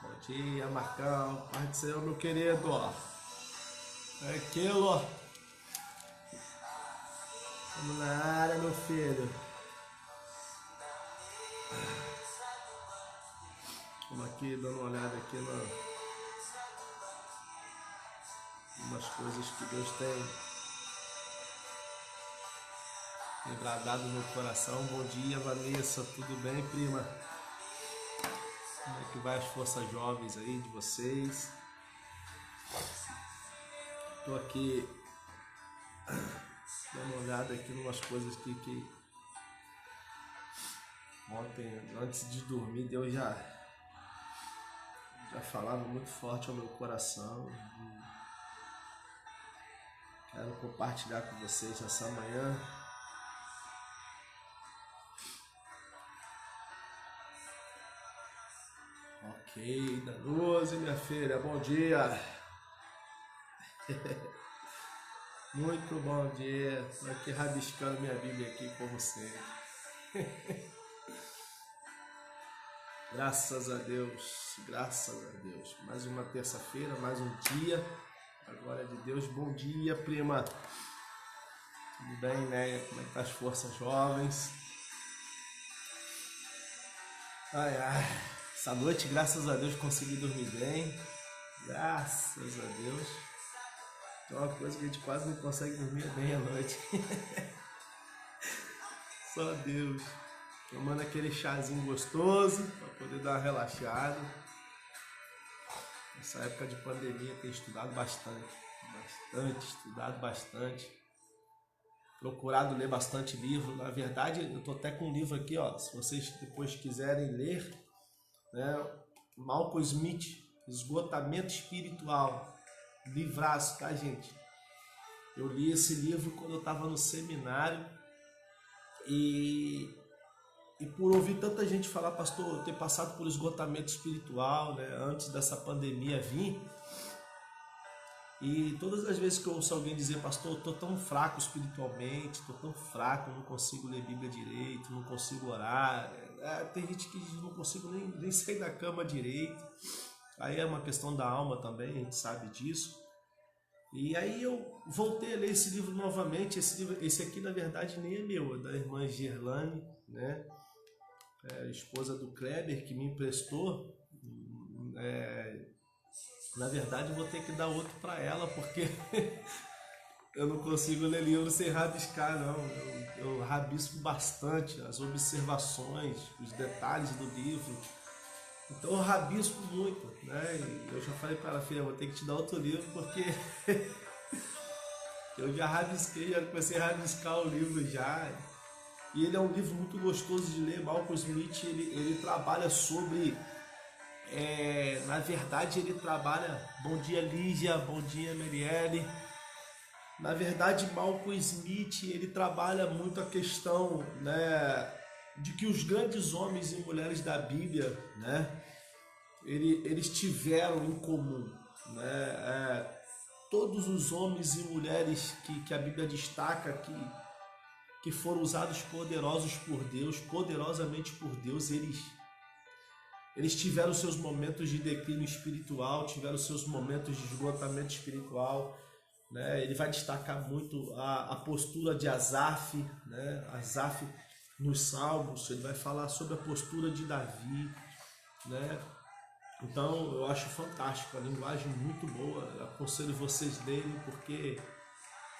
Bom dia, Marcão. Paz do Senhor, meu querido. É aquilo. Vamos na área, meu filho. Vamos aqui dando uma olhada aqui umas coisas que Deus tem bradado no meu coração. Bom dia, Vanessa. Tudo bem, prima? Como é que vai as forças jovens aí de vocês? Tô aqui dando uma olhada aqui em umas coisas que ontem, antes de dormir, Deus já falava muito forte ao meu coração. Quero compartilhar com vocês essa manhã. Ok, Danose, minha filha, bom dia. Muito bom dia. Estou aqui rabiscando minha Bíblia aqui como sempre. Graças a Deus, graças a Deus. Mais uma terça-feira, mais um dia. A glória de Deus. Bom dia, prima. Tudo bem, né? Como é que tá as forças jovens? Ai, ai. Essa noite, graças a Deus, consegui dormir bem. Graças a Deus. É uma coisa que a gente quase não consegue dormir bem à noite. Só Deus. Tomando aquele chazinho gostoso para poder dar uma relaxada. Nessa época de pandemia tenho estudado bastante. Estudado bastante. Procurado ler bastante livro. Na verdade, eu tô até com um livro aqui, ó. Se vocês depois quiserem ler, né? Malcolm Smith, Esgotamento Espiritual. Livraço, tá, gente? Eu li esse livro quando eu estava no seminário e por ouvir tanta gente falar, pastor, eu ter passado por esgotamento espiritual, né, antes dessa pandemia vir, e todas as vezes que eu ouço alguém dizer, pastor, eu tô tão fraco espiritualmente, tô tão fraco, não consigo ler Bíblia direito, não consigo orar, tem gente que diz, não consigo nem sair da cama direito. Aí é uma questão da alma também, a gente sabe disso. E aí eu voltei a ler esse livro novamente. Esse aqui na verdade nem é meu, é da irmã Gerlane, né? Esposa do Kleber, que me emprestou. Na verdade eu vou ter que dar outro para ela, porque eu não consigo ler livro sem rabiscar, não. Eu rabisco bastante as observações, os detalhes do livro. Então eu rabisco muito, né? E eu já falei para ela, filha, vou ter que te dar outro livro, porque eu já rabisquei, já comecei a rabiscar o livro já. E ele é um livro muito gostoso de ler. Malcolm Smith, ele trabalha sobre... na verdade, ele trabalha... Bom dia, Lígia. Bom dia, Marielle. Na verdade, Malcolm Smith, ele trabalha muito a questão, né, de que os grandes homens e mulheres da Bíblia, né, eles tiveram em comum, né, todos os homens e mulheres que a Bíblia destaca que foram usados poderosamente por Deus, eles tiveram seus momentos de declínio espiritual, tiveram seus momentos de esgotamento espiritual, né? Ele vai destacar muito a postura de Asaf, né? Asaf nos Salmos. Ele vai falar sobre a postura de Davi, né? Então eu acho fantástico, a linguagem muito boa. Eu aconselho vocês lerem, porque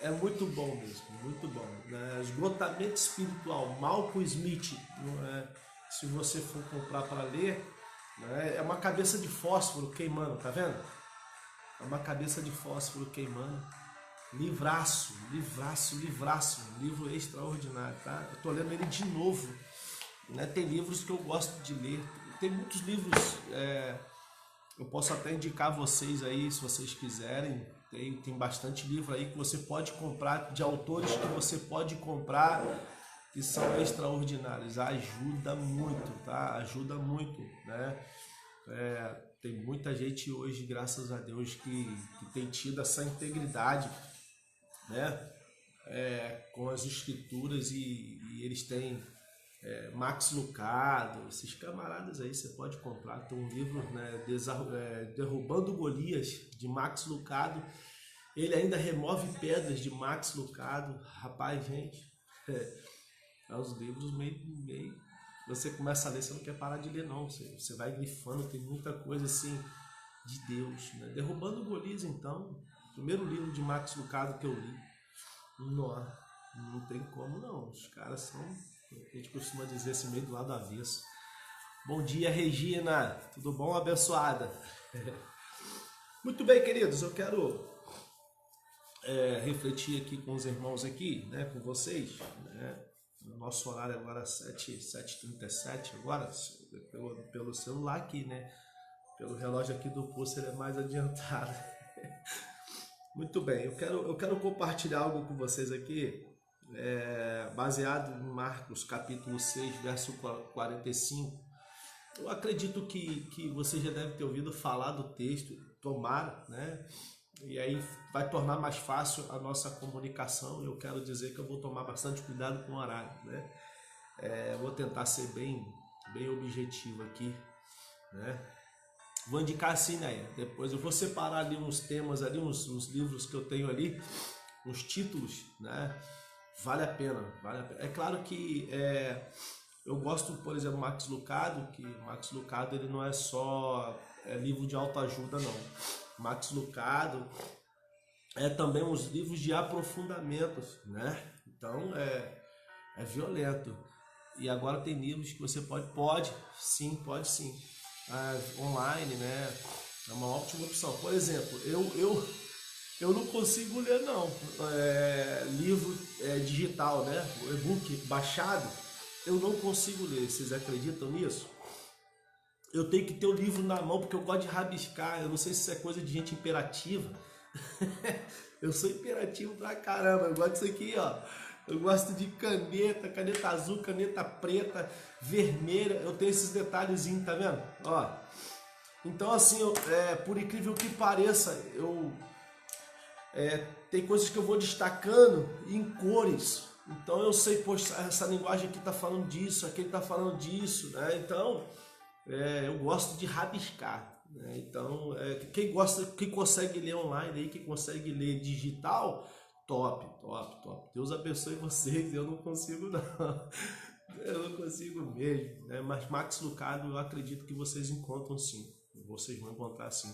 é muito bom mesmo, muito bom, né? Esgotamento espiritual, Malcolm Smith, não é? Se você for comprar para ler, né? É uma cabeça de fósforo queimando, tá vendo? É uma cabeça de fósforo queimando. Livraço, livro extraordinário, tá? Eu tô lendo ele de novo, né? Tem livros que eu gosto de ler, tem muitos livros, eu posso até indicar vocês aí, se vocês quiserem. Tem bastante livro aí que você pode comprar, de autores que você pode comprar, que são extraordinários. Ajuda muito, tá? Ajuda muito, né? Tem muita gente hoje, graças a Deus, que tem tido essa integridade, né? com as escrituras e eles têm Max Lucado, esses camaradas aí você pode comprar. Tem um livro, né, Derrubando Golias, de Max Lucado. Ele ainda remove pedras, de Max Lucado. Rapaz, gente, os livros meio... Você começa a ler, você não quer parar de ler não, você vai grifando, tem muita coisa assim de Deus, né? Derrubando Golias, então, o primeiro livro de Max Lucado que eu li, não tem como não, os caras são, a gente costuma dizer assim, meio do lado avesso. Bom dia, Regina, tudo bom, abençoada? Muito bem, queridos, eu quero refletir aqui com os irmãos aqui, né, com vocês, né? O nosso horário agora é 7h37 agora, pelo celular aqui, né? Pelo relógio aqui do pulso ele é mais adiantado. Muito bem, eu quero compartilhar algo com vocês aqui, baseado em Marcos capítulo 6, verso 45. Eu acredito que você já deve ter ouvido falar do texto, tomara, né? E aí vai tornar mais fácil a nossa comunicação. Eu quero dizer que eu vou tomar bastante cuidado com o horário, né? Vou tentar ser bem objetivo aqui, né? Vou indicar assim, né? Depois eu vou separar ali uns temas ali, uns livros que eu tenho ali, uns títulos, né? Vale a pena. É claro que eu gosto, por exemplo, Max Lucado, que Max Lucado ele não é só livro de autoajuda, não. Max Lucado também uns livros de aprofundamentos, né? Então é violento. E agora tem livros que você pode sim, online, né? É uma ótima opção. Por exemplo, eu não consigo ler não livro digital, né? O e-book baixado, eu não consigo ler. Vocês acreditam nisso? Eu tenho que ter o livro na mão porque eu gosto de rabiscar. Eu não sei se isso é coisa de gente imperativa. Eu sou imperativo pra caramba. Eu gosto disso aqui, ó. Eu gosto de caneta azul, caneta preta, vermelha. Eu tenho esses detalhezinhos, tá vendo? Ó. Então, assim, por incrível que pareça, tem coisas que eu vou destacando em cores. Então eu sei, poxa, essa linguagem aqui tá falando disso, aquele tá falando disso, né? Então... eu gosto de rabiscar, né? Então, quem consegue ler online, aí, quem consegue ler digital, top. Deus abençoe vocês, eu não consigo não, eu não consigo mesmo, né? Mas Max Lucado eu acredito que vocês encontram sim, vocês vão encontrar sim.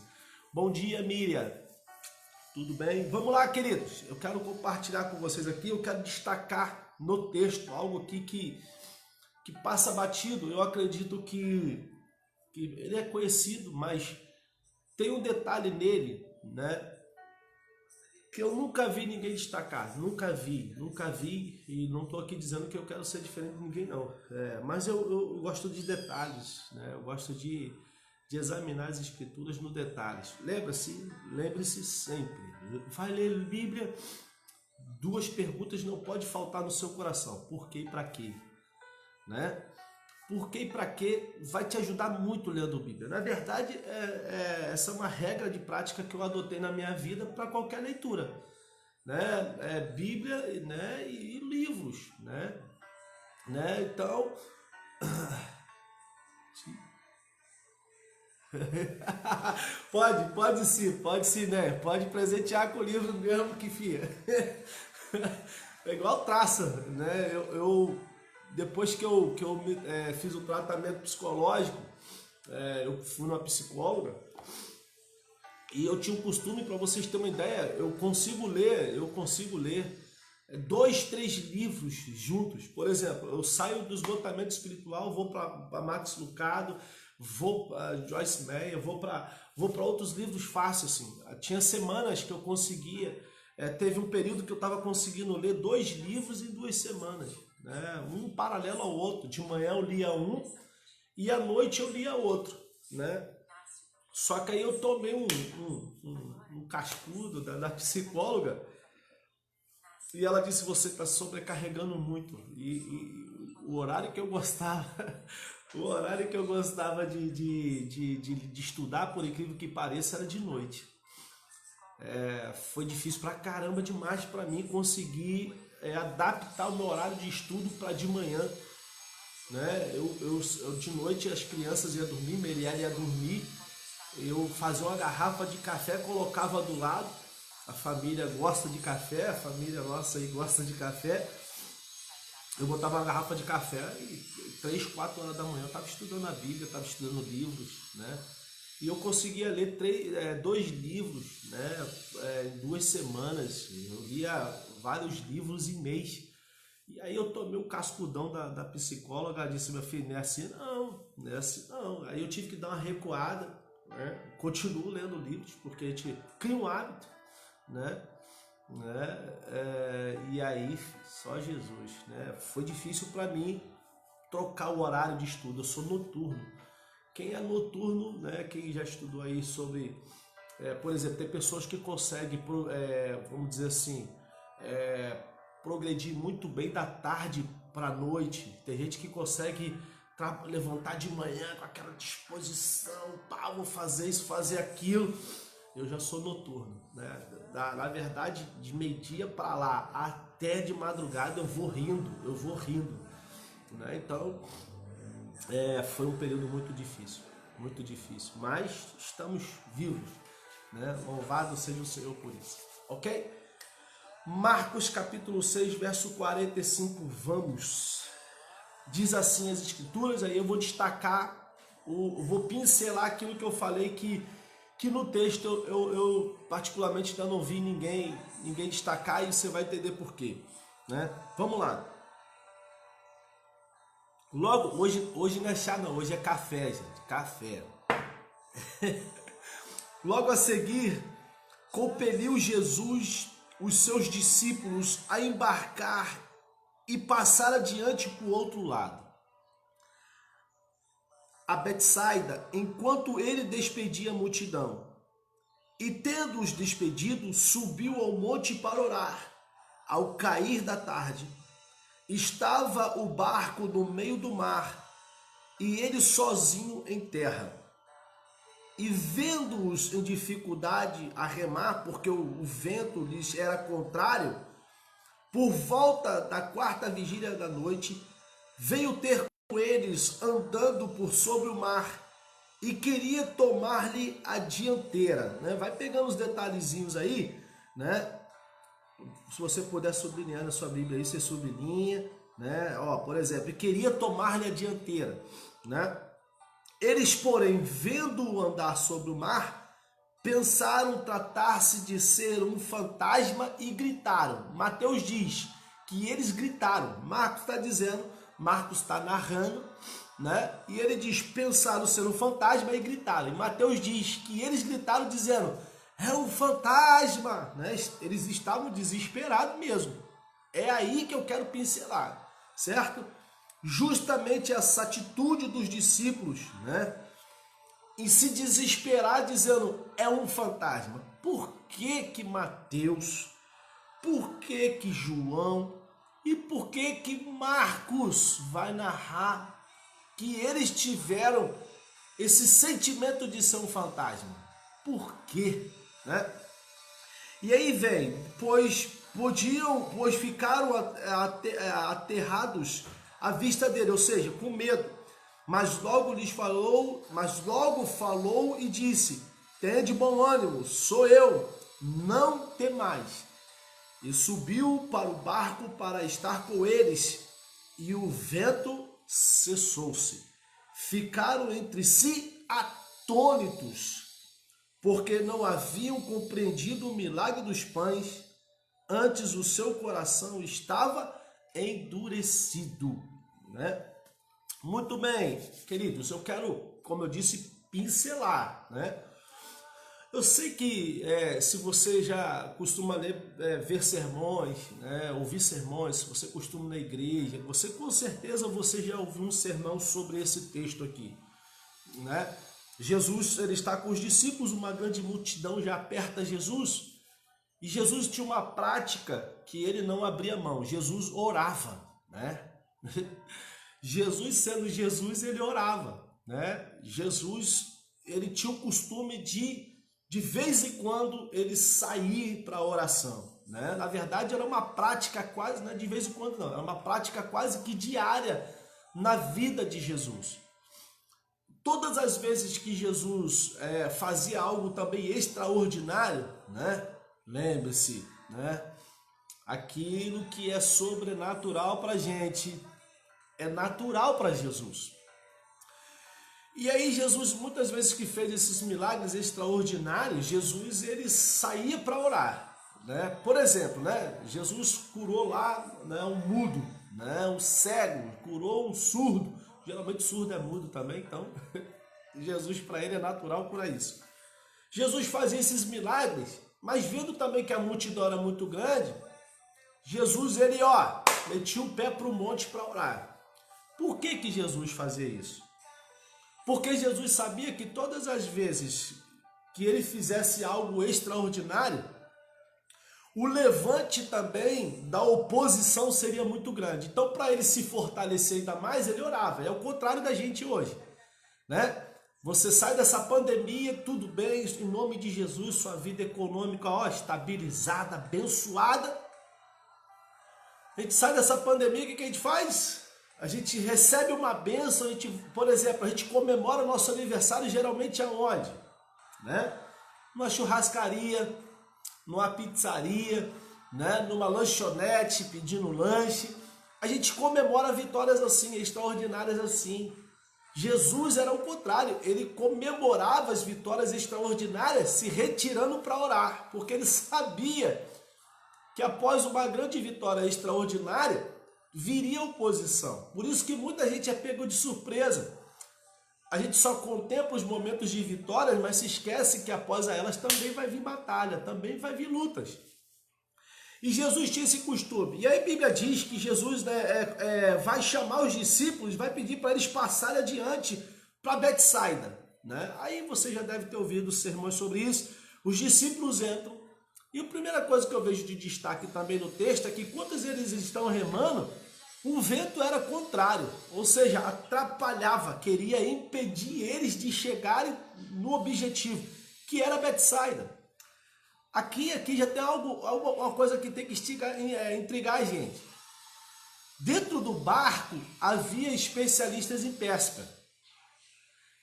Bom dia, Miriam, tudo bem? Vamos lá, queridos, eu quero compartilhar com vocês aqui, eu quero destacar no texto algo aqui que passa batido. Eu acredito que ele é conhecido, mas tem um detalhe nele, né, que eu nunca vi ninguém destacar, nunca vi, e não estou aqui dizendo que eu quero ser diferente de ninguém não, mas eu gosto de detalhes, né, eu gosto de examinar as escrituras no detalhes. Lembre-se sempre, vai ler Bíblia, duas perguntas não pode faltar no seu coração: por quê e para quê, né? Por que e para quê vai te ajudar muito lendo Bíblia. Na verdade, essa é uma regra de prática que eu adotei na minha vida para qualquer leitura, né? Bíblia, né? E livros, né? Então, pode sim, né? Pode presentear com o livro mesmo que fia. É igual traça, né? Depois que eu fiz o tratamento psicológico, eu fui numa psicóloga e eu tinha um costume, para vocês terem uma ideia, eu consigo ler 2, 3 livros juntos. Por exemplo, eu saio do esgotamento espiritual, vou para Max Lucado, vou para Joyce Meyer, vou para outros livros fáceis, assim. Tinha semanas que eu conseguia, teve um período que eu estava conseguindo ler 2 livros em 2 semanas. Né? Um paralelo ao outro. De manhã eu lia um e à noite eu lia outro, né? Só que aí eu tomei um cascudo da psicóloga e ela disse: você está sobrecarregando muito. E o horário que eu gostava de estudar, por incrível que pareça, era de noite. foi difícil pra caramba demais para mim conseguir adaptar o meu horário de estudo para de manhã, né? Eu de noite as crianças iam dormir, Meriela ia dormir, eu fazia uma garrafa de café, colocava do lado, a família gosta de café, a família nossa aí gosta de café, eu botava uma garrafa de café e 3, 4 horas da manhã eu estava estudando a Bíblia, estava estudando livros, né? E eu conseguia ler 2 livros, né? Em 2 semanas. Eu lia vários livros em mês. E aí eu tomei o cascudão da psicóloga, disse, meu filho, não é assim não, não é assim não. Aí eu tive que dar uma recuada, né? Continuo lendo livros, porque a gente cria um hábito, né? E aí, só Jesus, né? Foi difícil para mim trocar o horário de estudo, eu sou noturno. Quem é noturno, né? Quem já estudou aí sobre, por exemplo, tem pessoas que conseguem, vamos dizer assim, progredir muito bem da tarde para a noite. Tem gente que consegue levantar de manhã com aquela disposição, pá, vou fazer isso, fazer aquilo. Eu já sou noturno, né? Na verdade, de meio-dia para lá até de madrugada eu vou rindo, né? Então, foi um período muito difícil, mas estamos vivos, né? Louvado seja o Senhor por isso, ok? Marcos capítulo 6, verso 45, vamos. Diz assim as escrituras, aí eu vou destacar, vou pincelar aquilo que eu falei que no texto eu particularmente ainda não vi ninguém destacar, e você vai entender por quê, né? Vamos lá. Logo, hoje não é chá não, hoje é café, gente, café. Logo a seguir, compeliu Jesus os seus discípulos a embarcar e passar adiante para o outro lado, a Betsaida, enquanto ele despedia a multidão. E tendo-os despedido, subiu ao monte para orar. Ao cair da tarde, estava o barco no meio do mar, e ele sozinho em terra. E vendo-os em dificuldade a remar, porque o vento lhes era contrário, por volta da 4ª vigília da noite, veio ter com eles andando por sobre o mar, e queria tomar-lhe a dianteira, né? Vai pegando os detalhezinhos aí, né? Se você puder sublinhar na sua Bíblia aí, você sublinha, né? Ó, por exemplo, queria tomar-lhe a dianteira, né? Eles, porém, vendo-o andar sobre o mar, pensaram tratar-se de ser um fantasma e gritaram. Mateus diz que eles gritaram. Marcos está dizendo, Marcos está narrando, né? E ele diz, pensaram ser um fantasma e gritaram. E Mateus diz que eles gritaram dizendo, é um fantasma, né? Eles estavam desesperados mesmo. É aí que eu quero pincelar, certo? Justamente essa atitude dos discípulos, né? Em se desesperar dizendo, é um fantasma. Por que que Mateus, por que que João e por que que Marcos vai narrar que eles tiveram esse sentimento de ser um fantasma? Por quê? Né? E aí vem, pois ficaram aterrados à vista dele, ou seja, com medo. Mas logo falou e disse, tende bom ânimo, sou eu, não temais. E subiu para o barco para estar com eles, e o vento cessou-se. Ficaram entre si atônitos, porque não haviam compreendido o milagre dos pães, antes o seu coração estava endurecido, né? Muito bem, queridos, eu quero, como eu disse, pincelar, né? Eu sei que se você já costuma ver sermões, né, ouvir sermões, se você costuma na igreja, você com certeza já ouviu um sermão sobre esse texto aqui, né? Jesus, ele está com os discípulos, uma grande multidão já aperta Jesus, e Jesus tinha uma prática que ele não abria mão, Jesus orava, né? Jesus, sendo Jesus, ele orava, né? Jesus, ele tinha o costume de de vez em quando ele sair para a oração, né? Na verdade, era uma prática quase, não é de vez em quando não, era uma prática quase que diária na vida de Jesus. Todas as vezes que Jesus fazia algo também extraordinário, né? Lembre-se, né? Aquilo que é sobrenatural para a gente é natural para Jesus. E aí Jesus, muitas vezes que fez esses milagres extraordinários, Jesus ele saía para orar, né? Por exemplo, né? Jesus curou lá, né, um mudo, né, um cego, curou um surdo. Geralmente surdo é mudo também, então Jesus para ele é natural curar isso. Jesus fazia esses milagres, mas vendo também que a multidão era muito grande, Jesus ele metia o pé para o monte para orar. Por que Jesus fazia isso? Porque Jesus sabia que todas as vezes que ele fizesse algo extraordinário, o levante também da oposição seria muito grande. Então, para ele se fortalecer ainda mais, ele orava. É o contrário da gente hoje, né? Você sai dessa pandemia, tudo bem, em nome de Jesus, sua vida econômica estabilizada, abençoada. A gente sai dessa pandemia, o que a gente faz? A gente recebe uma bênção, por exemplo, a gente comemora o nosso aniversário geralmente aonde? Né? Numa churrascaria, numa pizzaria, né? Numa lanchonete, pedindo lanche. A gente comemora vitórias assim, extraordinárias assim. Jesus era o contrário, ele comemorava as vitórias extraordinárias se retirando para orar, porque ele sabia que após uma grande vitória extraordinária, viria oposição. Por isso que muita gente é pego de surpresa. A gente só contempla os momentos de vitórias, mas se esquece que após elas também vai vir batalha, também vai vir lutas. E Jesus tinha esse costume. E aí a Bíblia diz que Jesus vai chamar os discípulos, vai pedir para eles passarem adiante para Betsaida, né? Aí você já deve ter ouvido sermões sobre isso. Os discípulos entram. E a primeira coisa que eu vejo de destaque também no texto é que quando eles estão remando, o vento era contrário, ou seja, atrapalhava, queria impedir eles de chegarem no objetivo, que era Betsaida. Aqui já tem uma coisa que tem que intrigar a gente. Dentro do barco havia especialistas em pesca.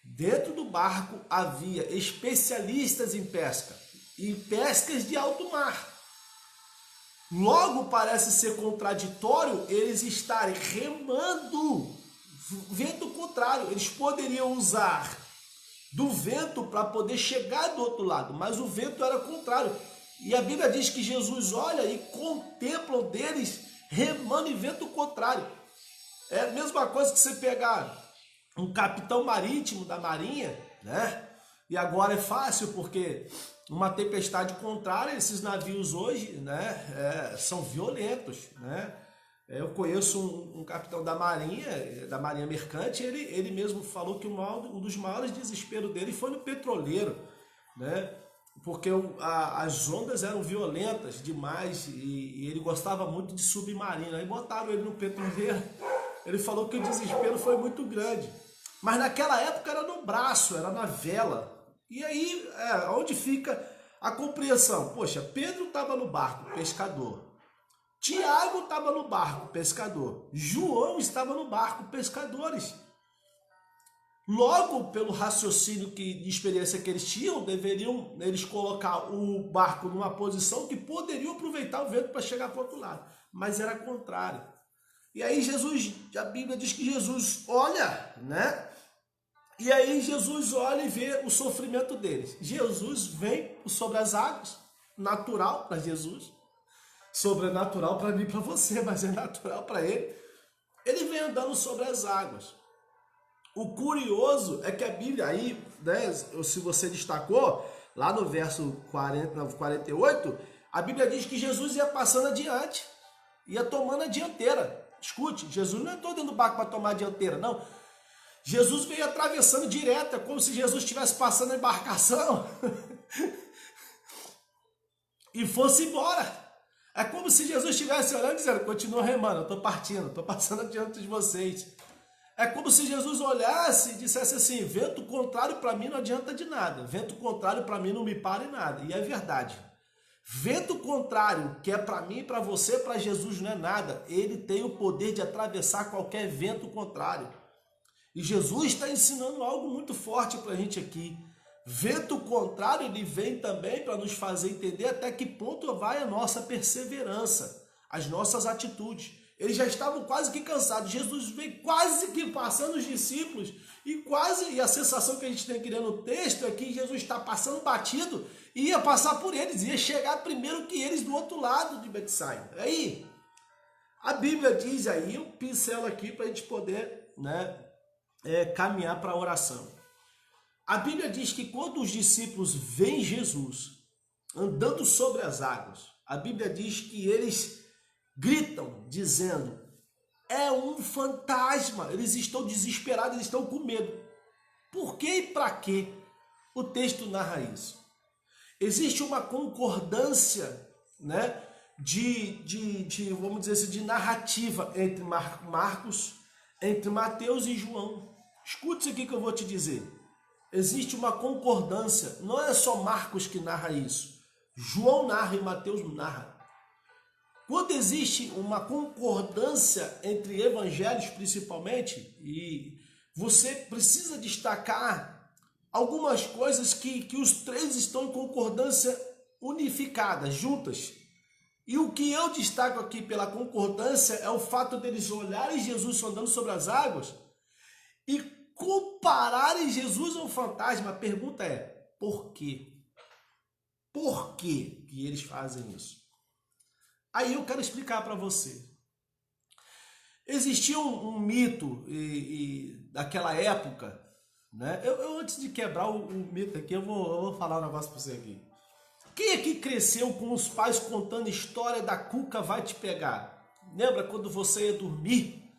Dentro do barco havia especialistas em pesca. E pescas de alto mar. Logo parece ser contraditório eles estarem remando vento contrário. Eles poderiam usar do vento para poder chegar do outro lado, mas o vento era contrário. E a Bíblia diz que Jesus olha e contempla deles remando em vento contrário. É a mesma coisa que você pegar um capitão marítimo da marinha, né? E agora é fácil porque uma tempestade contrária, esses navios hoje, né, são violentos, né? Eu conheço um capitão da marinha mercante, ele mesmo falou que um dos maiores desesperos dele foi no petroleiro, né? Porque as ondas eram violentas demais e ele gostava muito de submarino. Aí botaram ele no petroleiro, ele falou que o desespero foi muito grande. Mas naquela época era no braço, era na vela. E aí, onde fica a compreensão? Poxa, Pedro estava no barco, pescador. Tiago estava no barco, pescador. João estava no barco, pescadores. Logo, pelo raciocínio de experiência que eles tinham, deveriam eles colocar o barco numa posição que poderiam aproveitar o vento para chegar para o outro lado. Mas era contrário. E aí a Bíblia diz que Jesus olha, né? E aí Jesus olha e vê o sofrimento deles. Jesus vem sobre as águas, natural para Jesus, sobrenatural para mim e para você, mas é natural para ele. Ele vem andando sobre as águas. O curioso é que a Bíblia aí, né, se você destacou, lá no verso 48, a Bíblia diz que Jesus ia passando adiante, ia tomando a dianteira. Escute, Jesus não entrou dentro do barco para tomar a dianteira, não. Jesus veio atravessando direto, é como se Jesus estivesse passando a embarcação e fosse embora. É como se Jesus estivesse olhando e dizendo, continua remando, eu estou partindo, estou passando adiante de vocês. É como se Jesus olhasse e dissesse assim, vento contrário para mim não adianta de nada, vento contrário para mim não me para em nada. E é verdade. Vento contrário, que é para mim, para você, para Jesus não é nada. Ele tem o poder de atravessar qualquer vento contrário. E Jesus está ensinando algo muito forte para a gente aqui. Vento contrário, ele vem também para nos fazer entender até que ponto vai a nossa perseverança, as nossas atitudes. Eles já estavam quase que cansados. Jesus veio quase que passando os discípulos e a sensação que a gente tem aqui no texto é que Jesus está passando batido e ia passar por eles, ia chegar primeiro que eles do outro lado de Betsaida. Aí, a Bíblia diz aí, eu pincelo aqui para a gente poder, caminhar para a oração. A Bíblia diz que quando os discípulos veem Jesus andando sobre as águas, a Bíblia diz que eles gritam dizendo, é um fantasma. Eles estão desesperados, eles estão com medo. Por que e para que o texto narra isso? Existe uma concordância, vamos dizer assim, de narrativa entre Marcos, entre Mateus e João. Escute isso aqui que eu vou te dizer. Existe uma concordância, não é só Marcos que narra isso. João narra e Mateus narra. Quando existe uma concordância entre evangelhos, principalmente, e você precisa destacar algumas coisas que os três estão em concordância unificada, juntas. E o que eu destaco aqui pela concordância é o fato deles olharem Jesus andando sobre as águas e compararem Jesus a um fantasma. A pergunta é, por quê? Por que eles fazem isso? Aí eu quero explicar para você. Existia um mito daquela época, Eu antes de quebrar o mito aqui, eu vou falar um negócio para você aqui. Quem aqui cresceu com os pais contando história da Cuca vai te pegar? Lembra quando você ia dormir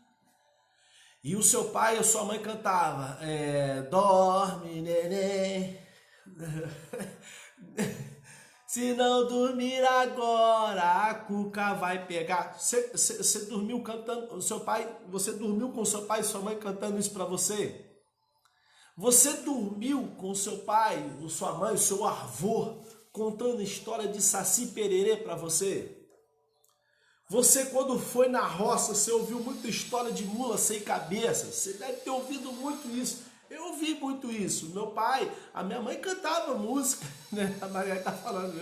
e o seu pai ou sua mãe cantava dorme, neném, se não dormir agora, a Cuca vai pegar. Você dormiu cantando, você dormiu com seu pai e sua mãe cantando isso para você? Você dormiu com seu pai, sua mãe, seu avô, contando história de Saci Pererê para você? Você, quando foi na roça, você ouviu muita história de mula sem cabeça? Você deve ter ouvido muito isso. Eu ouvi muito isso. Meu pai, a minha mãe cantava música, A Maria está falando,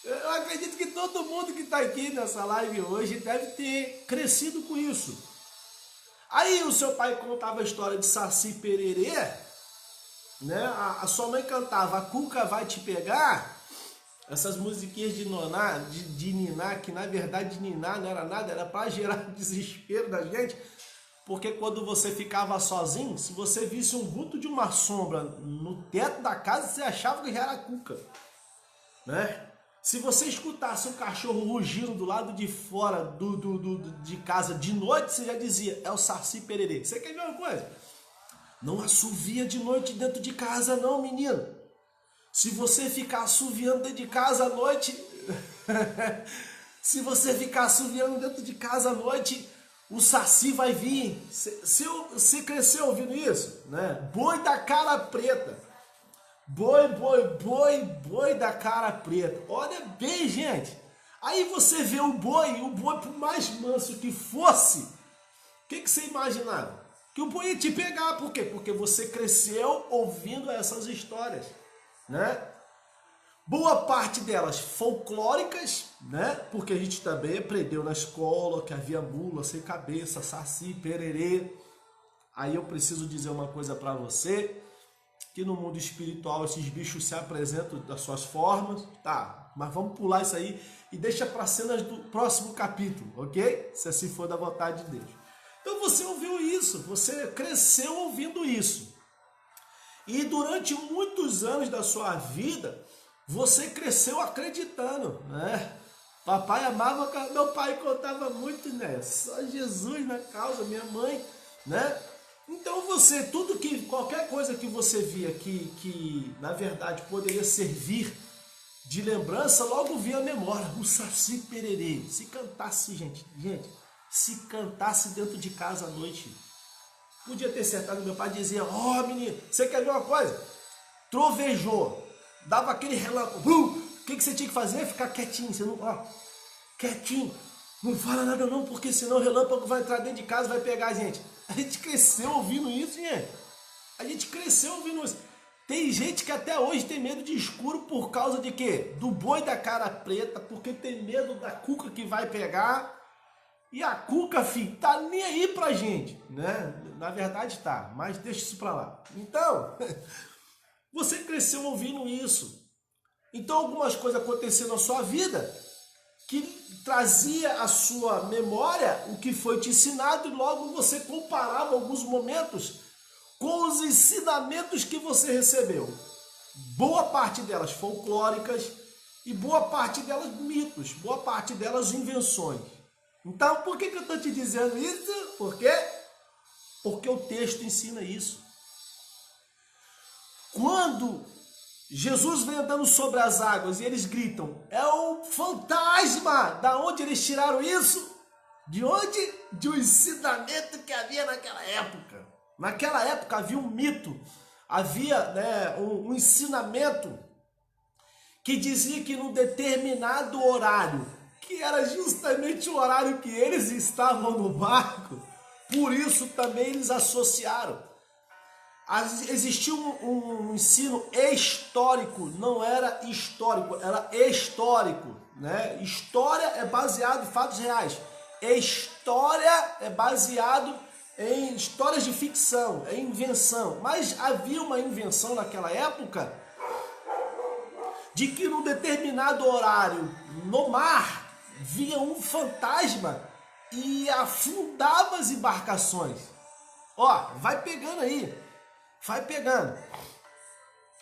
eu acredito que todo mundo que está aqui nessa live hoje deve ter crescido com isso. Aí o seu pai contava a história de Saci Pererê, A sua mãe cantava a Cuca vai te pegar. Essas musiquinhas de niná, que na verdade niná não era nada, era para gerar desespero da gente. Porque quando você ficava sozinho, se você visse um vulto de uma sombra no teto da casa, você achava que já era a Cuca, Se você escutasse um cachorro rugindo do lado de fora de casa de noite, você já dizia, é o Saci Pererê. Você quer ver uma coisa? Não assovia de noite dentro de casa não, menino. Se você ficar assoviando dentro de casa à noite, o Saci vai vir. Você cresceu ouvindo isso, Boi da cara preta. Boi da cara preta. Olha bem, gente. Aí você vê o boi por mais manso que fosse, o que você imaginava? Que o boi ia te pegar. Por quê? Porque você cresceu ouvindo essas histórias, Boa parte delas folclóricas, Porque a gente também aprendeu na escola que havia mula sem cabeça, Saci, Pererê. Aí eu preciso dizer uma coisa para você, que no mundo espiritual esses bichos se apresentam das suas formas, tá? Mas vamos pular isso aí e deixa para cenas do próximo capítulo, ok? Se assim for da vontade de Deus. Então você ouviu isso, você cresceu ouvindo isso. E durante muitos anos da sua vida, você cresceu acreditando, Papai amava, meu pai contava muito, Só Jesus na causa, minha mãe, Então você, qualquer coisa que você via que na verdade poderia servir de lembrança, logo vinha a memória, o Saci Pererê. Se cantasse, gente, se cantasse dentro de casa à noite, Podia ter acertado. Meu pai dizia, ó, menino, você quer ver uma coisa? Trovejou, dava aquele relâmpago. O que você tinha que fazer? Ficar quietinho, você não, ó, quietinho. Não fala nada não, porque senão o relâmpago vai entrar dentro de casa e vai pegar a gente. A gente cresceu ouvindo isso, gente. A gente cresceu ouvindo isso. Tem gente que até hoje tem medo de escuro por causa de quê? Do boi da cara preta, porque tem medo da cuca que vai pegar. E a cuca, filho, tá nem aí pra gente, né? Na verdade tá, mas deixa isso pra lá. Então, você cresceu ouvindo isso. Então algumas coisas aconteceram na sua vida que trazia à sua memória o que foi te ensinado e logo você comparava alguns momentos com os ensinamentos que você recebeu. Boa parte delas folclóricas e boa parte delas mitos, boa parte delas invenções. Então, por que eu estou te dizendo isso? Por quê? Porque o texto ensina isso. Quando Jesus vem andando sobre as águas e eles gritam, é um fantasma! Da onde eles tiraram isso? De onde? De um ensinamento que havia naquela época. Naquela época havia um mito, havia um ensinamento que dizia que num determinado horário, que era justamente o horário que eles estavam no barco, por isso também eles associaram. Existia um ensino histórico, não era histórico, era histórico, né? História é baseado em fatos reais, história é baseado em histórias de ficção, é invenção. Mas havia uma invenção naquela época de que num determinado horário no mar vinha um fantasma e afundava as embarcações. Ó, vai pegando aí, vai pegando,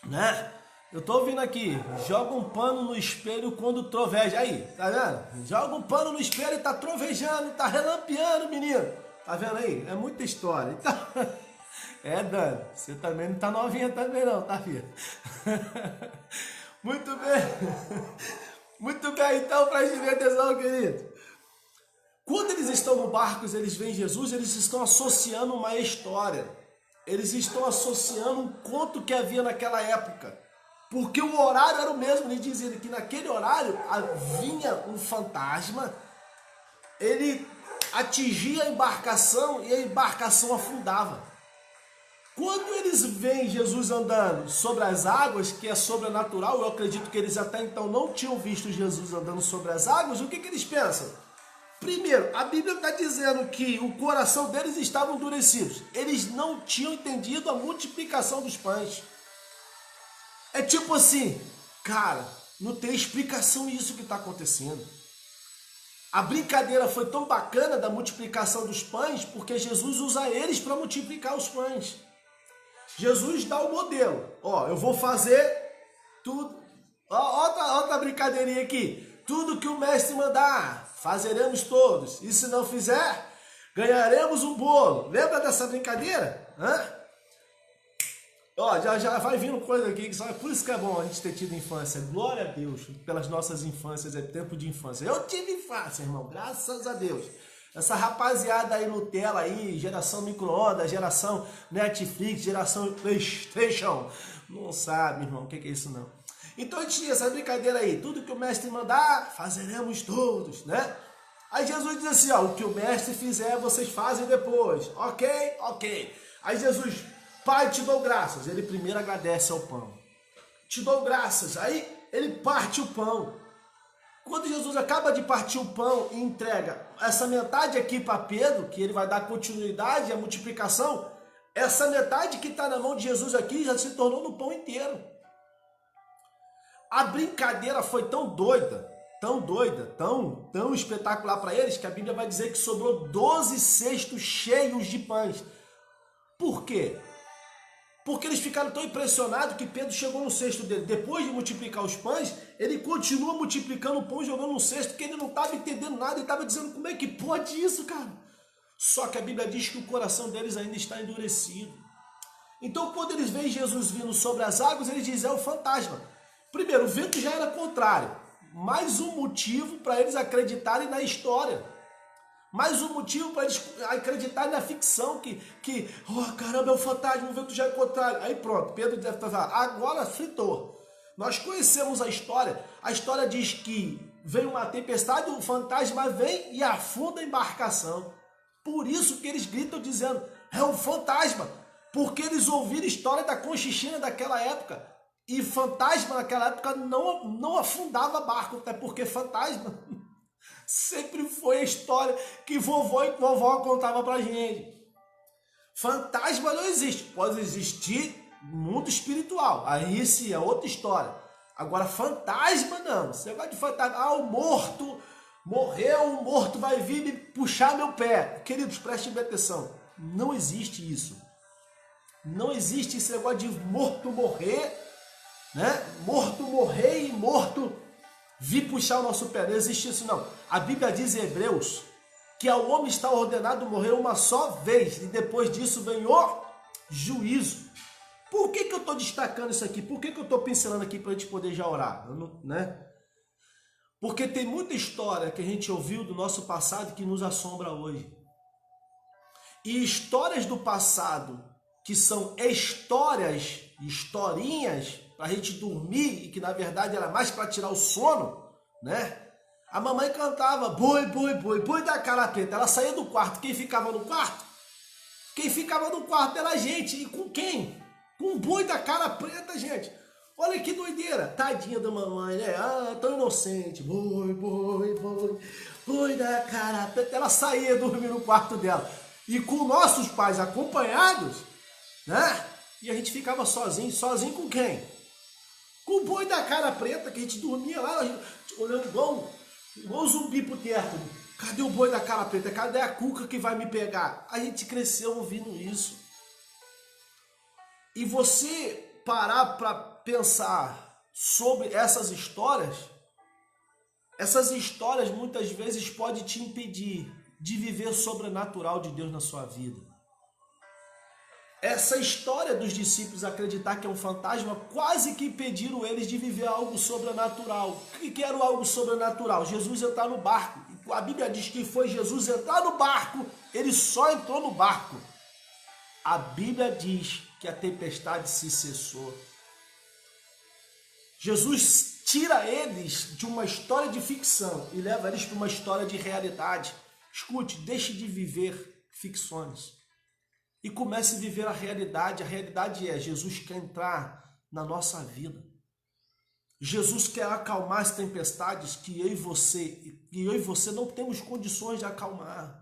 né? Eu tô ouvindo aqui, joga um pano no espelho quando troveja. Aí, tá vendo? Joga um pano no espelho e tá trovejando, tá relampeando, menino. Tá vendo aí? É muita história. Então, Dani, você também não tá novinha também não, tá, filha? Muito bem. Muito bem, então, preste atenção, querido. Quando eles estão no barco, eles veem Jesus, eles estão associando uma história. Eles estão associando um conto que havia naquela época. Porque o horário era o mesmo. Eles diziam que naquele horário vinha um fantasma, ele atingia a embarcação e a embarcação afundava. Quando eles veem Jesus andando sobre as águas, que é sobrenatural, eu acredito que eles até então não tinham visto Jesus andando sobre as águas, o que eles pensam? Primeiro, a Bíblia está dizendo que o coração deles estava endurecido. Eles não tinham entendido a multiplicação dos pães. É tipo assim, cara, não tem explicação isso que está acontecendo. A brincadeira foi tão bacana da multiplicação dos pães, porque Jesus usa eles para multiplicar os pães. Jesus dá o modelo. Ó, eu vou fazer tudo. Ó, outra brincadeirinha aqui. Tudo que o mestre mandar, fazeremos todos. E se não fizer, ganharemos um bolo. Lembra dessa brincadeira? Ó, já vai vindo coisa aqui. Por isso que é bom a gente ter tido infância. Glória a Deus pelas nossas infâncias. É tempo de infância. Eu tive infância, irmão. Graças a Deus. Essa rapaziada aí Nutella aí, geração micro-ondas, geração Netflix, geração PlayStation, não sabe, irmão, o que é isso não. Então a gente tinha essa brincadeira aí, tudo que o mestre mandar, fazeremos todos, né? Aí Jesus diz assim, ó, o que o mestre fizer, vocês fazem depois, ok. Aí Jesus, Pai, te dou graças. Ele primeiro agradece ao pão. Te dou graças. Aí ele parte o pão. Quando Jesus acaba de partir o pão e entrega essa metade aqui para Pedro, que ele vai dar continuidade à multiplicação, essa metade que está na mão de Jesus aqui já se tornou no pão inteiro. A brincadeira foi tão doida, tão espetacular para eles, que a Bíblia vai dizer que sobrou 12 cestos cheios de pães. Por quê? Porque eles ficaram tão impressionados que Pedro chegou no cesto dele. Depois de multiplicar os pães, ele continua multiplicando o pão e jogando no cesto, porque ele não estava entendendo nada e estava dizendo, como é que pode isso, cara? Só que a Bíblia diz que o coração deles ainda está endurecido. Então, quando eles veem Jesus vindo sobre as águas, eles dizem, é o fantasma. Primeiro, o vento já era contrário. Mais um motivo para eles acreditarem na história. Mais um motivo para eles acreditarem na ficção, oh, caramba, é um fantasma, o vento já é contrário. Aí pronto, Pedro deve estar agora fritou. Nós conhecemos a história diz que vem uma tempestade, o fantasma vem e afunda a embarcação. Por isso que eles gritam dizendo, é um fantasma, porque eles ouviram a história da Conchichina daquela época. E fantasma naquela época não afundava barco, até porque fantasma sempre foi a história que vovô e vovó contavam pra gente. Fantasma não existe, pode existir mundo espiritual, aí sim é outra história. Agora fantasma não, você vai de fantasma, o morto morreu, o morto vai vir me puxar meu pé. Queridos, prestem bem atenção, não existe isso. Não existe esse negócio de morto morrer, né? Morto morrer e morto vir puxar o nosso pé, não existe isso não. A Bíblia diz em Hebreus que ao homem está ordenado morrer uma só vez e depois disso vem o juízo. Por que eu estou destacando isso aqui? Por que eu estou pincelando aqui para a gente poder já orar? Né? Porque tem muita história que a gente ouviu do nosso passado que nos assombra hoje. E histórias do passado que são historinhas para a gente dormir e que na verdade era mais para tirar o sono, né? A mamãe cantava boi, boi, boi, boi da cara preta. Ela saía do quarto. Quem ficava no quarto? Quem ficava no quarto era a gente. E com quem? Com o boi da cara preta, gente. Olha que doideira. Tadinha da mamãe, né? Tão inocente. Boi, boi, boi, boi da cara preta. Ela saía dormir no quarto dela. E com nossos pais acompanhados, né? E a gente ficava sozinho. Sozinho com quem? Com o boi da cara preta, que a gente dormia lá, olhando igual zumbi pro teto. Cadê o boi da cara preta? Cadê a cuca que vai me pegar? A gente cresceu ouvindo isso. E você parar para pensar sobre essas histórias muitas vezes podem te impedir de viver o sobrenatural de Deus na sua vida. Essa história dos discípulos acreditar que é um fantasma quase que impediram eles de viver algo sobrenatural. O que era algo sobrenatural? Jesus entrar no barco. A Bíblia diz que foi Jesus entrar no barco, ele só entrou no barco. A Bíblia diz que a tempestade se cessou. Jesus tira eles de uma história de ficção e leva eles para uma história de realidade. Escute, deixe de viver ficções. E comece a viver a realidade. A realidade é, Jesus quer entrar na nossa vida. Jesus quer acalmar as tempestades que eu e você não temos condições de acalmar.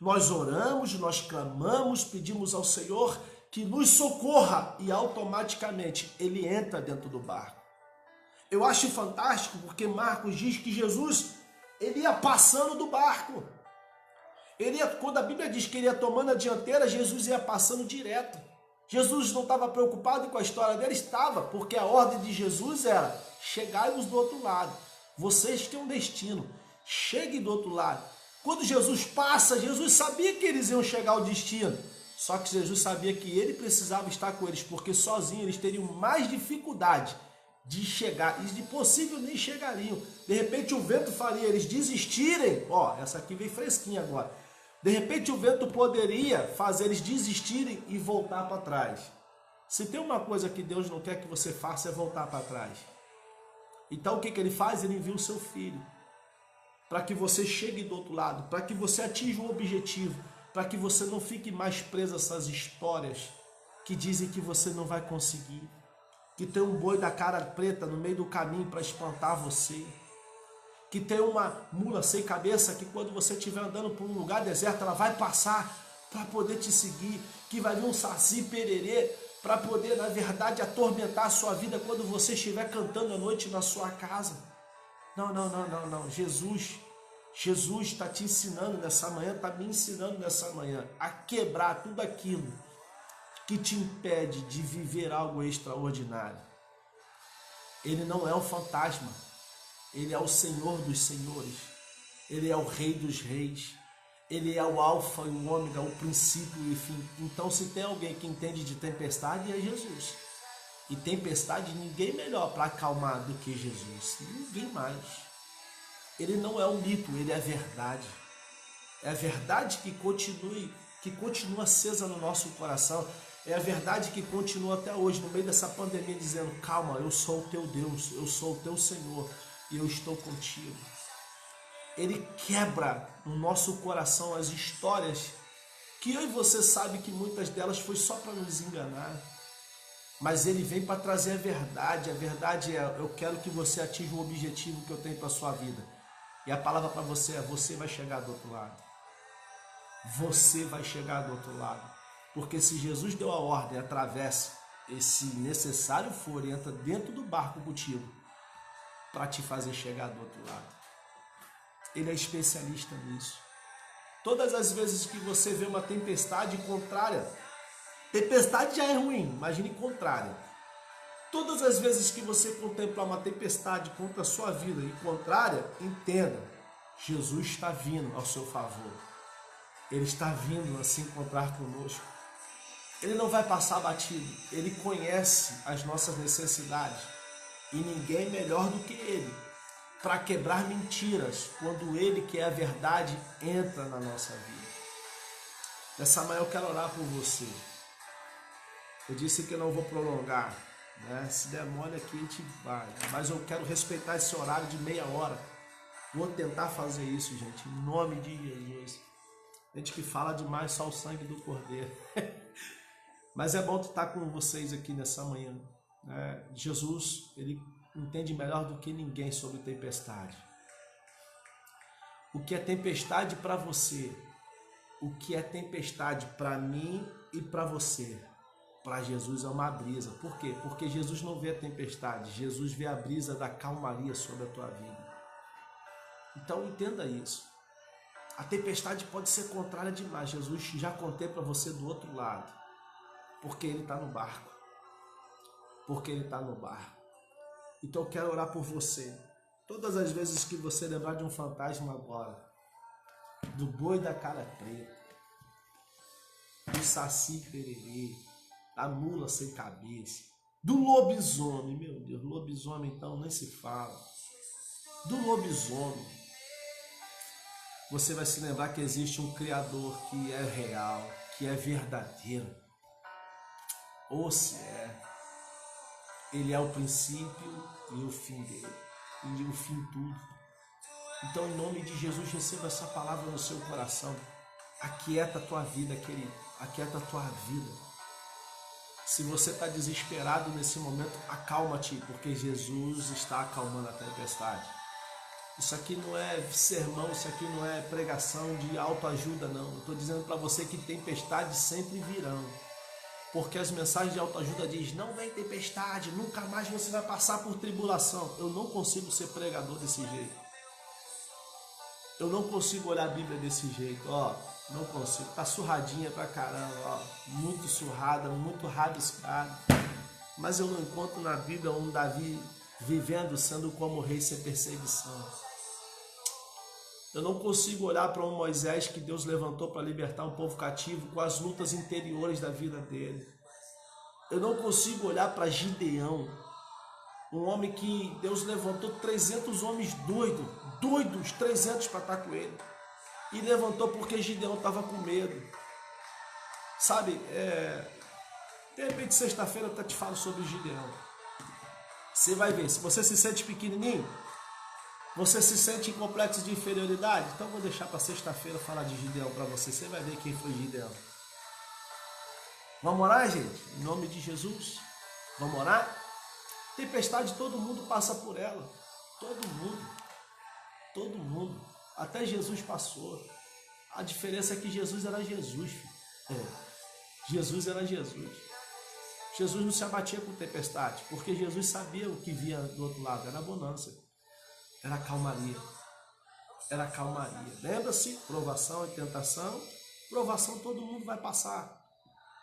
Nós oramos, nós clamamos, pedimos ao Senhor que nos socorra e automaticamente Ele entra dentro do barco. Eu acho fantástico porque Marcos diz que Jesus ele ia passando do barco. Quando a Bíblia diz que ele ia tomando a dianteira, Jesus ia passando direto. Jesus não estava preocupado com a história dele? Estava, porque a ordem de Jesus era: chegai-vos do outro lado. Vocês têm um destino, cheguem do outro lado. Quando Jesus passa, Jesus sabia que eles iam chegar ao destino. Só que Jesus sabia que ele precisava estar com eles, porque sozinho eles teriam mais dificuldade de chegar, e de possível nem chegariam. De repente o vento faria eles desistirem. Essa aqui veio fresquinha agora. De repente o vento poderia fazer eles desistirem e voltar para trás. Se tem uma coisa que Deus não quer que você faça é voltar para trás. Então o que ele faz? Ele envia o seu filho para que você chegue do outro lado, para que você atinja um objetivo, para que você não fique mais preso a essas histórias que dizem que você não vai conseguir, que tem um boi da cara preta no meio do caminho para espantar você, que tem uma mula sem cabeça que quando você estiver andando por um lugar deserto, ela vai passar para poder te seguir, que vai vir um saci pererê para poder, na verdade, atormentar a sua vida quando você estiver cantando à noite na sua casa. Não. Jesus está te ensinando nessa manhã, está me ensinando nessa manhã a quebrar tudo aquilo que te impede de viver algo extraordinário. Ele não é um fantasma. Ele é o Senhor dos senhores, Ele é o Rei dos reis, Ele é o alfa e o ômega, o princípio e o fim. Então se tem alguém que entende de tempestade é Jesus. E tempestade ninguém melhor para acalmar do que Jesus, ninguém mais. Ele não é um mito, Ele é verdade. É a verdade que continua acesa no nosso coração. É a verdade que continua até hoje, no meio dessa pandemia, dizendo: calma, eu sou o teu Deus, eu sou o teu Senhor e eu estou contigo. Ele quebra no nosso coração as histórias que eu e você sabe que muitas delas foi só para nos enganar. Mas ele vem para trazer a verdade. A verdade é: eu quero que você atinja o objetivo que eu tenho para a sua vida. E a palavra para você é: você vai chegar do outro lado. Você vai chegar do outro lado. Porque se Jesus deu a ordem, atravesse, e se necessário for, entra dentro do barco contigo para te fazer chegar do outro lado. Ele é especialista nisso. Todas as vezes que você vê uma tempestade contrária, tempestade já é ruim, imagine contrária. Todas as vezes que você contemplar uma tempestade contra a sua vida e contrária, entenda, Jesus está vindo ao seu favor. Ele está vindo a se encontrar conosco. Ele não vai passar batido. Ele conhece as nossas necessidades. E ninguém melhor do que ele para quebrar mentiras quando ele, que é a verdade, entra na nossa vida. Nessa manhã eu quero orar por você. Eu disse que eu não vou prolongar, né? Se der mole aqui a gente vai. Mas eu quero respeitar esse horário de meia hora. Vou tentar fazer isso, gente, em nome de Jesus. Gente que fala demais, só o sangue do Cordeiro. Mas é bom estar com vocês aqui nessa manhã. Jesus, ele entende melhor do que ninguém sobre tempestade. O que é tempestade para você? O que é tempestade para mim e para você? Para Jesus é uma brisa. Por quê? Porque Jesus não vê a tempestade. Jesus vê a brisa da calmaria sobre a tua vida. Então entenda isso. A tempestade pode ser contrária demais. Jesus já contempla você do outro lado. Porque ele está no barco. Porque ele está no barco. Então eu quero orar por você. Todas as vezes que você lembrar de um fantasma agora, do boi da cara preta, do saci pererê, da mula sem cabeça, do lobisomem, meu Deus, lobisomem então nem se fala. Do lobisomem, você vai se lembrar que existe um Criador que é real, que é verdadeiro. Ou se é. Ele é o princípio e o fim dele. E o fim tudo. Então, em nome de Jesus, receba essa palavra no seu coração. Aquieta a tua vida, querido. Aquieta a tua vida. Se você está desesperado nesse momento, acalma-te, porque Jesus está acalmando a tempestade. Isso aqui não é sermão, isso aqui não é pregação de autoajuda, não. Eu estou dizendo para você que tempestades sempre virão. Porque as mensagens de autoajuda dizem: não vem tempestade, nunca mais você vai passar por tribulação. Eu não consigo ser pregador desse jeito. Eu não consigo olhar a Bíblia desse jeito, ó. Não consigo. Tá surradinha pra caramba, ó. Muito surrada, muito rabiscada. Mas eu não encontro na Bíblia um Davi vivendo sendo como rei sem perseguição. Eu não consigo olhar para um Moisés que Deus levantou para libertar um povo cativo com as lutas interiores da vida dele. Eu não consigo olhar para Gideão, um homem que Deus levantou 300 homens doidos, 300 para estar com ele. E levantou porque Gideão estava com medo. Sabe, de repente sexta-feira eu até te falo sobre Gideão. Você vai ver, se você se sente pequenininho, você se sente em complexo de inferioridade, então vou deixar para sexta-feira falar de Gideão para você. Você vai ver quem foi Gideão. Vamos orar, gente? Em nome de Jesus. Vamos orar? Tempestade, todo mundo passa por ela. Todo mundo. Todo mundo. Até Jesus passou. A diferença é que Jesus era Jesus, filho. Jesus era Jesus. Jesus não se abatia com tempestade, porque Jesus sabia o que via do outro lado. Era bonança. Era calmaria. Era calmaria. Lembra-se? Provação e tentação. Provação todo mundo vai passar.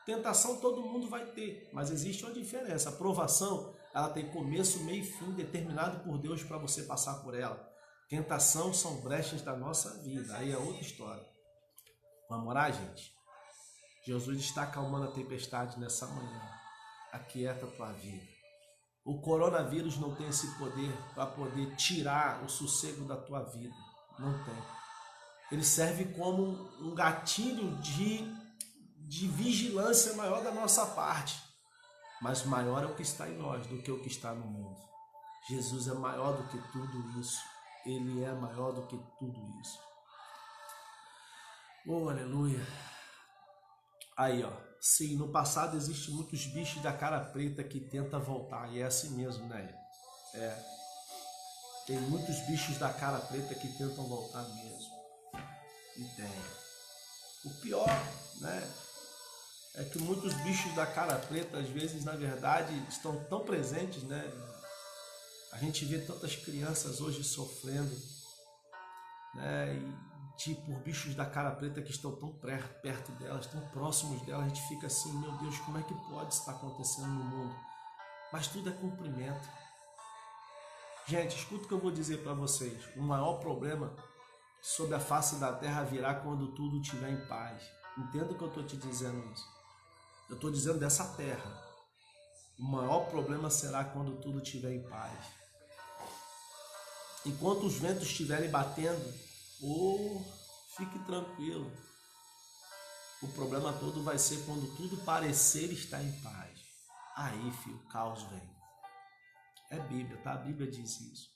Tentação todo mundo vai ter. Mas existe uma diferença. A provação, ela tem começo, meio e fim determinado por Deus para você passar por ela. Tentação são brechas da nossa vida. Aí é outra história. Vamos orar, gente? Jesus está acalmando a tempestade nessa manhã. Aquieta a tua vida. O coronavírus não tem esse poder para poder tirar o sossego da tua vida. Não tem. Ele serve como um gatilho de vigilância maior da nossa parte. Mas maior é o que está em nós do que o que está no mundo. Jesus é maior do que tudo isso. Ele é maior do que tudo isso. Oh, aleluia. Aí, ó. Sim, no passado existem muitos bichos da cara preta que tentam voltar. E é assim mesmo, né? Tem muitos bichos da cara preta que tentam voltar mesmo. E tem. O pior, né? É que muitos bichos da cara preta, às vezes, na verdade, estão tão presentes, né? A gente vê tantas crianças hoje sofrendo, né? Por bichos da cara preta que estão tão perto delas, tão próximos delas, a gente fica assim, meu Deus, como é que pode estar acontecendo no mundo? Mas tudo é cumprimento. Gente, escuta o que eu vou dizer para vocês. O maior problema sobre a face da terra virá quando tudo estiver em paz. Entenda o que eu estou te dizendo isso. Eu estou dizendo dessa terra. O maior problema será quando tudo estiver em paz. Enquanto os ventos estiverem batendo, fique tranquilo. O problema todo vai ser quando tudo parecer estar em paz. Aí, filho, o caos vem. É Bíblia, tá? A Bíblia diz isso.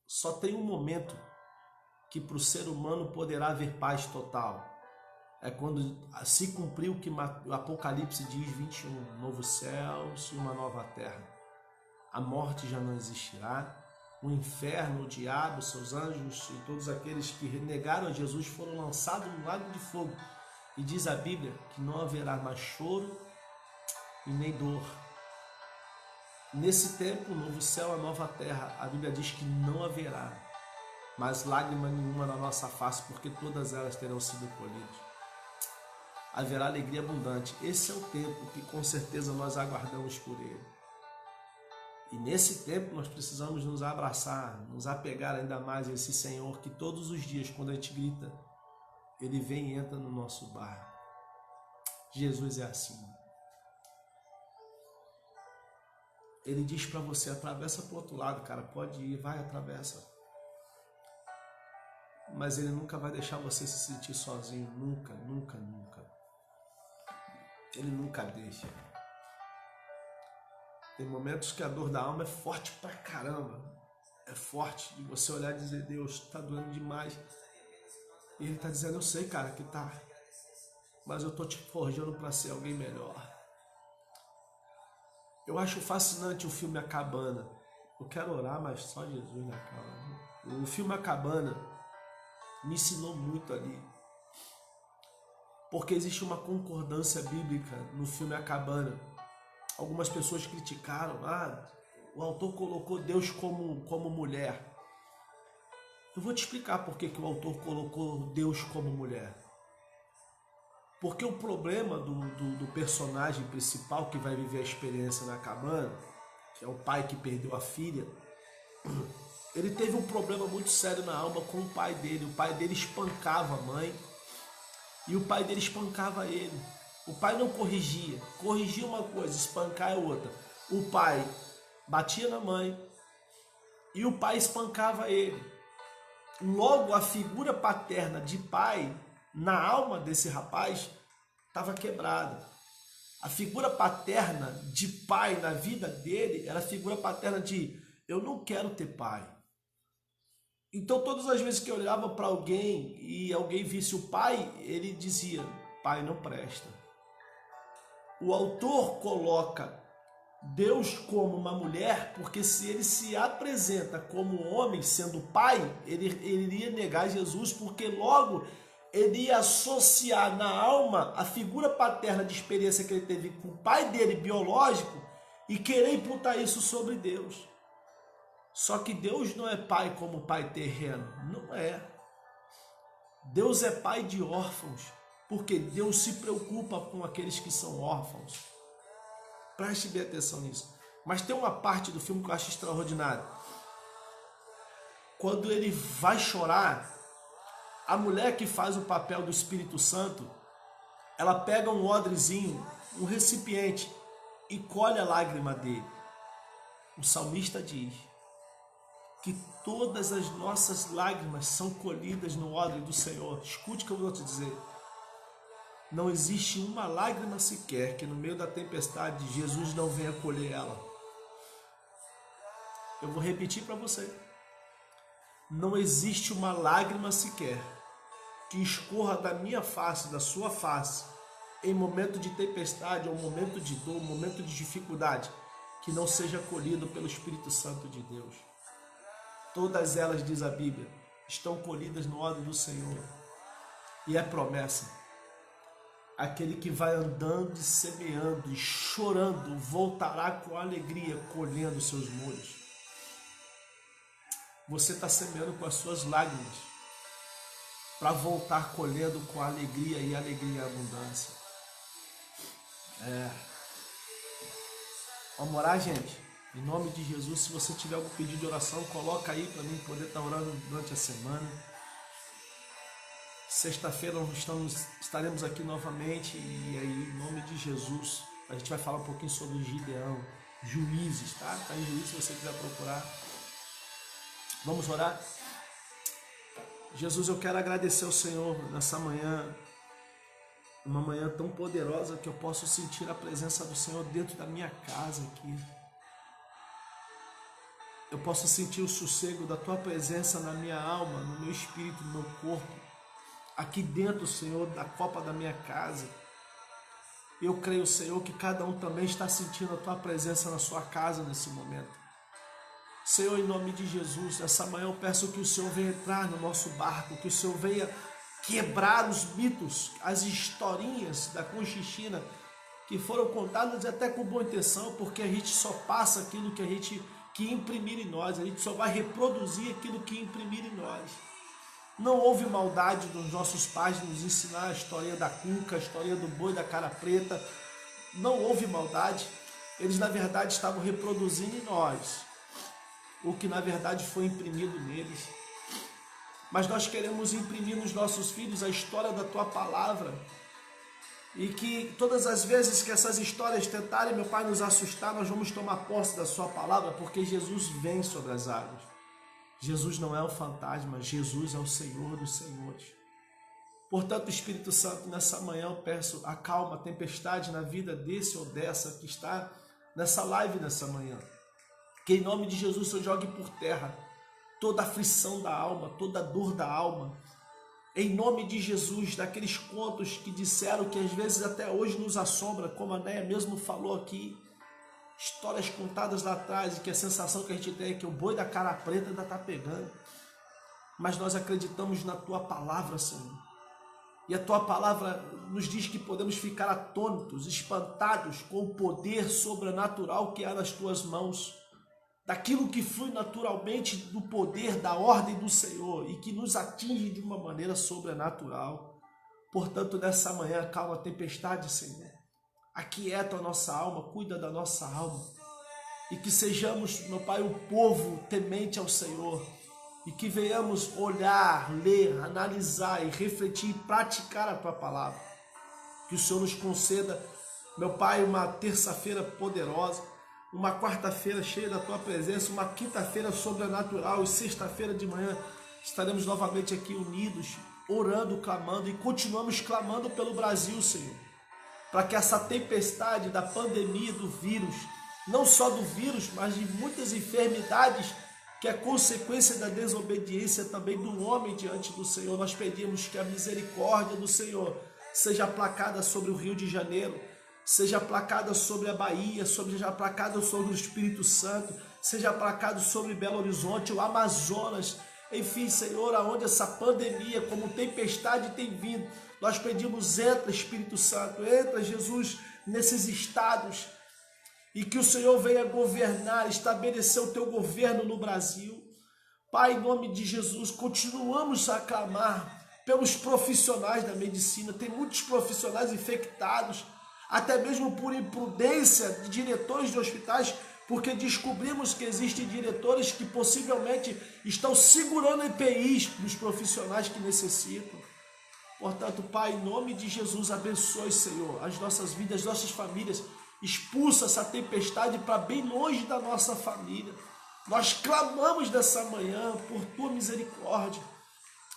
Só tem um momento que para o ser humano poderá haver paz total. É quando se cumprir o que o Apocalipse diz, 21, novo céu e uma nova terra. A morte já não existirá. O inferno, o diabo, seus anjos e todos aqueles que renegaram a Jesus foram lançados no lago de fogo. E diz a Bíblia que não haverá mais choro e nem dor. Nesse tempo, o novo céu, a nova terra, a Bíblia diz que não haverá mais lágrima nenhuma na nossa face, porque todas elas terão sido colhidas. Haverá alegria abundante. Esse é o tempo que com certeza nós aguardamos por ele. E nesse tempo nós precisamos nos abraçar, nos apegar ainda mais a esse Senhor que todos os dias, quando a gente grita, Ele vem e entra no nosso bar. Jesus é assim. Ele diz para você, atravessa para o outro lado, cara, pode ir, vai, atravessa. Mas Ele nunca vai deixar você se sentir sozinho, nunca, nunca, nunca. Ele nunca deixa. Tem momentos que a dor da alma é forte pra caramba. É forte de você olhar e dizer, Deus, tá doendo demais. E Ele tá dizendo, eu sei, cara, que tá. Mas eu tô te forjando para ser alguém melhor. Eu acho fascinante o filme A Cabana. Eu quero orar, mas só Jesus na calma. O filme A Cabana me ensinou muito ali. Porque existe uma concordância bíblica no filme A Cabana. Algumas pessoas criticaram, o autor colocou Deus como mulher. Eu vou te explicar por que o autor colocou Deus como mulher. Porque o problema do personagem principal que vai viver a experiência na cabana, que é o pai que perdeu a filha, ele teve um problema muito sério na alma com o pai dele. O pai dele espancava a mãe e o pai dele espancava ele. O pai não corrigia. Corrigia uma coisa, espancar é outra. O pai batia na mãe e o pai espancava ele. Logo, a figura paterna de pai na alma desse rapaz estava quebrada. A figura paterna de pai na vida dele era a figura paterna de eu não quero ter pai. Então, todas as vezes que eu olhava para alguém e alguém visse o pai, ele dizia, pai não presta. O autor coloca Deus como uma mulher, porque se ele se apresenta como homem, sendo pai, ele iria negar Jesus, porque logo ele ia associar na alma a figura paterna de experiência que ele teve com o pai dele biológico e querer imputar isso sobre Deus. Só que Deus não é pai como pai terreno, não é. Deus é pai de órfãos, porque Deus se preocupa com aqueles que são órfãos. Preste bem atenção nisso. Mas tem uma parte do filme que eu acho extraordinária. Quando ele vai chorar, a mulher que faz o papel do Espírito Santo, ela pega um odrezinho, um recipiente, e colhe a lágrima dele. O salmista diz, que todas as nossas lágrimas são colhidas no odre do Senhor. Escute o que eu vou te dizer. Não existe uma lágrima sequer que no meio da tempestade Jesus não venha colher ela. Eu vou repetir para você. Não existe uma lágrima sequer que escorra da minha face, da sua face, em momento de tempestade, ou momento de dor, momento de dificuldade, que não seja colhido pelo Espírito Santo de Deus. Todas elas, diz a Bíblia, estão colhidas no odre do Senhor. E é promessa. Aquele que vai andando e semeando e chorando, voltará com alegria, colhendo seus molhos. Você está semeando com as suas lágrimas, para voltar colhendo com alegria, e alegria e abundância. Vamos orar, gente? Em nome de Jesus, se você tiver algum pedido de oração, coloca aí para mim poder estar orando durante a semana. Sexta-feira estaremos aqui novamente, e aí, em nome de Jesus, a gente vai falar um pouquinho sobre Gideão, Juízes, tá? Tá em Juízes, se você quiser procurar. Vamos orar? Jesus, eu quero agradecer ao Senhor nessa manhã, uma manhã tão poderosa que eu posso sentir a presença do Senhor dentro da minha casa aqui. Eu posso sentir o sossego da Tua presença na minha alma, no meu espírito, no meu corpo, aqui dentro, Senhor, da copa da minha casa. Eu creio, Senhor, que cada um também está sentindo a Tua presença na sua casa nesse momento. Senhor, em nome de Jesus, nessa manhã eu peço que o Senhor venha entrar no nosso barco, que o Senhor venha quebrar os mitos, as historinhas da Conchichina que foram contadas até com boa intenção, porque a gente só passa aquilo que imprimir em nós, a gente só vai reproduzir aquilo que imprimir em nós. Não houve maldade dos nossos pais nos ensinar a história da cuca, a história do boi da cara preta. Não houve maldade. Eles, na verdade, estavam reproduzindo em nós o que, na verdade, foi imprimido neles. Mas nós queremos imprimir nos nossos filhos a história da Tua palavra. E que todas as vezes que essas histórias tentarem, meu Pai, nos assustar, nós vamos tomar posse da Sua palavra, porque Jesus vem sobre as águas. Jesus não é um fantasma, Jesus é o Senhor dos Senhores. Portanto, Espírito Santo, nessa manhã eu peço, acalma a tempestade na vida desse ou dessa que está nessa live nessa manhã. Que em nome de Jesus o Senhor jogue por terra toda a aflição da alma, toda a dor da alma. Em nome de Jesus, daqueles contos que disseram que às vezes até hoje nos assombra, como a Néia mesmo falou aqui, histórias contadas lá atrás, e que a sensação que a gente tem é que o boi da cara preta ainda está pegando. Mas nós acreditamos na Tua palavra, Senhor. E a Tua palavra nos diz que podemos ficar atônitos, espantados com o poder sobrenatural que há nas Tuas mãos, daquilo que flui naturalmente do poder, da ordem do Senhor, e que nos atinge de uma maneira sobrenatural. Portanto, nessa manhã, calma a tempestade, Senhor. Aquieta a nossa alma, cuida da nossa alma. E que sejamos, meu Pai, o povo temente ao Senhor. E que venhamos olhar, ler, analisar e refletir e praticar a Tua palavra. Que o Senhor nos conceda, meu Pai, uma terça-feira poderosa, uma quarta-feira cheia da Tua presença, uma quinta-feira sobrenatural, e sexta-feira de manhã estaremos novamente aqui unidos, orando, clamando, e continuamos clamando pelo Brasil, Senhor, para que essa tempestade da pandemia, do vírus, não só do vírus, mas de muitas enfermidades, que é consequência da desobediência também do homem diante do Senhor, nós pedimos que a misericórdia do Senhor seja aplacada sobre o Rio de Janeiro, seja aplacada sobre a Bahia, seja aplacada sobre o Espírito Santo, seja aplacado sobre Belo Horizonte, o Amazonas, enfim, Senhor, aonde essa pandemia, como tempestade tem vindo, nós pedimos, entra Espírito Santo, entra Jesus nesses estados, e que o Senhor venha governar, estabelecer o Teu governo no Brasil. Pai, em nome de Jesus, continuamos a clamar pelos profissionais da medicina, tem muitos profissionais infectados, até mesmo por imprudência de diretores de hospitais, porque descobrimos que existem diretores que possivelmente estão segurando EPIs dos profissionais que necessitam. Portanto, Pai, em nome de Jesus, abençoe, Senhor, as nossas vidas, as nossas famílias, expulsa essa tempestade para bem longe da nossa família. Nós clamamos nessa manhã por tua misericórdia.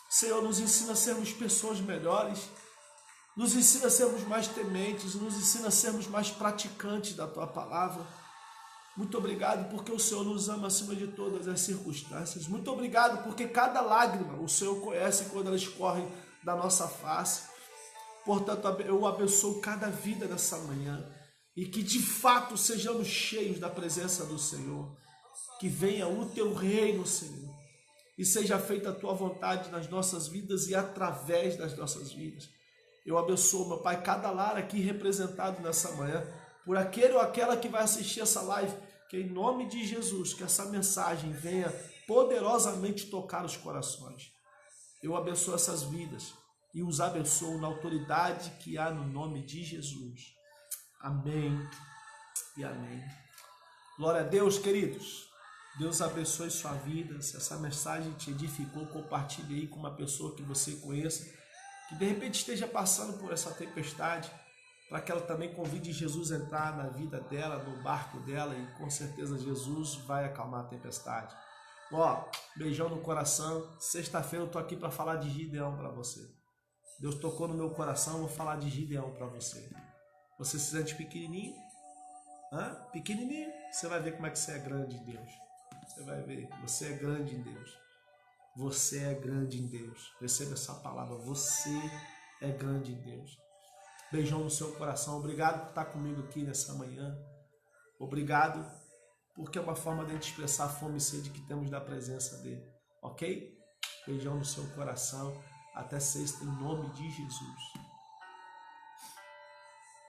Senhor, nos ensina a sermos pessoas melhores, nos ensina a sermos mais tementes, nos ensina a sermos mais praticantes da tua palavra. Muito obrigado porque o Senhor nos ama acima de todas as circunstâncias. Muito obrigado porque cada lágrima o Senhor conhece quando ela escorre da nossa face. Portanto, eu abençoo cada vida nessa manhã e que de fato sejamos cheios da presença do Senhor. Que venha o teu reino, Senhor, e seja feita a tua vontade nas nossas vidas e através das nossas vidas. Eu abençoo, meu Pai, cada lar aqui representado nessa manhã, por aquele ou aquela que vai assistir essa live, que em nome de Jesus, que essa mensagem venha poderosamente tocar os corações. Eu abençoo essas vidas e os abençoo na autoridade que há no nome de Jesus. Amém e amém. Glória a Deus, queridos. Deus abençoe sua vida. Se essa mensagem te edificou, compartilhe aí com uma pessoa que você conheça, que de repente esteja passando por essa tempestade, para que ela também convide Jesus a entrar na vida dela, no barco dela, e com certeza Jesus vai acalmar a tempestade. Ó, beijão no coração. Sexta-feira eu tô aqui para falar de Gideão para você. Deus tocou no meu coração, eu vou falar de Gideão para você. Você se sente pequenininho? Pequenininho? Você vai ver como é que você é grande em Deus. Você vai ver, você é grande em Deus. Você é grande em Deus. Receba essa palavra, você é grande em Deus. Beijão no seu coração. Obrigado por estar comigo aqui nessa manhã. Obrigado, porque é uma forma de a gente expressar a fome e sede que temos da presença dele. Ok? Beijão no seu coração. Até sexta, em nome de Jesus.